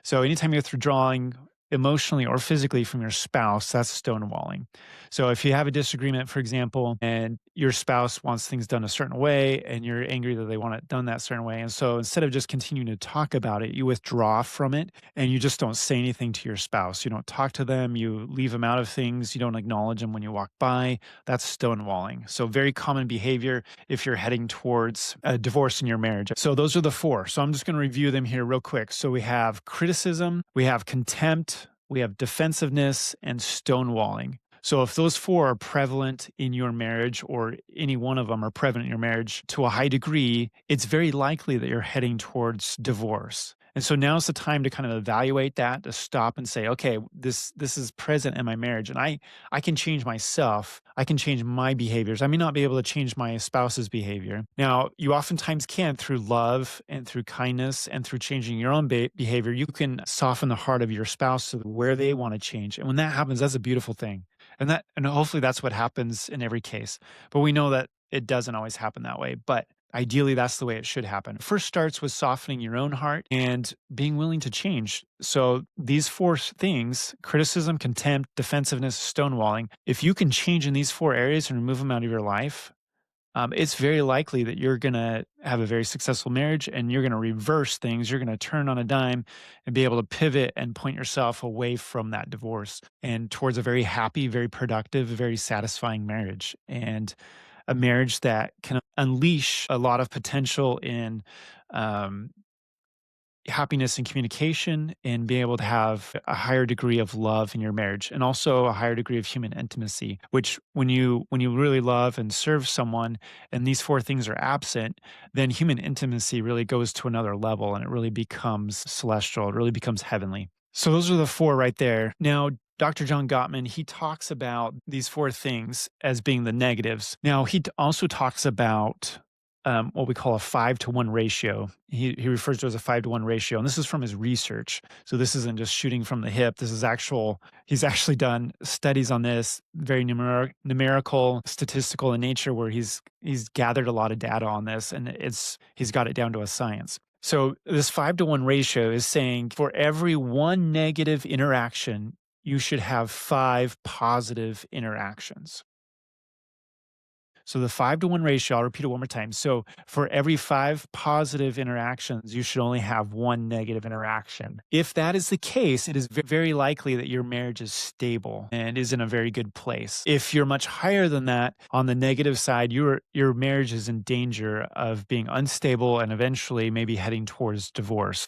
So anytime you're withdrawing emotionally or physically from your spouse, that's stonewalling. So if you have a disagreement, for example, and your spouse wants things done a certain way and you're angry that they want it done that certain way. And so instead of just continuing to talk about it, you withdraw from it and you just don't say anything to your spouse. You don't talk to them, you leave them out of things, you don't acknowledge them when you walk by. That's stonewalling. So very common behavior if you're heading towards a divorce in your marriage. So those are the four. So I'm just going to review them here real quick. So we have criticism, we have contempt, we have defensiveness, and stonewalling. So if those four are prevalent in your marriage, or any one of them are prevalent in your marriage to a high degree, it's very likely that you're heading towards divorce. And so now's the time to kind of evaluate that, to stop and say, okay, this is present in my marriage, and I can change myself. I can change my behaviors. I may not be able to change my spouse's behavior. Now, you oftentimes can through love and through kindness and through changing your own behavior. You can soften the heart of your spouse to where they want to change. And when that happens, that's a beautiful thing. And hopefully that's what happens in every case. But we know that it doesn't always happen that way. But ideally, that's the way it should happen. First starts with softening your own heart and being willing to change. So these four things, criticism, contempt, defensiveness, stonewalling, if you can change in these four areas and remove them out of your life, it's very likely that you're going to have a very successful marriage and you're going to reverse things. You're going to turn on a dime and be able to pivot and point yourself away from that divorce and towards a very happy, very productive, very satisfying marriage. And a marriage that can unleash a lot of potential in um, happiness and communication, and be able to have a higher degree of love in your marriage, and also a higher degree of human intimacy, which when you really love and serve someone and these four things are absent, then human intimacy really goes to another level and it really becomes celestial. It really becomes heavenly. So those are the four right there. Now, Dr. John Gottman, he talks about these four things as being the negatives. Now, he also talks about what we call a 5-to-1 ratio. He refers to it as a 5-to-1 ratio, and this is from his research. So this isn't just shooting from the hip. This is actual. He's actually done studies on this, very numerical, statistical in nature, where he's gathered a lot of data on this, and he's got it down to a science. So this 5-to-1 ratio is saying for every one negative interaction, you should have 5 positive interactions. So the 5-to-1 ratio, I'll repeat it one more time. So for every 5 positive interactions, you should only have 1 negative interaction. If that is the case, it is very likely that your marriage is stable and is in a very good place. If you're much higher than that, on the negative side, your marriage is in danger of being unstable and eventually maybe heading towards divorce.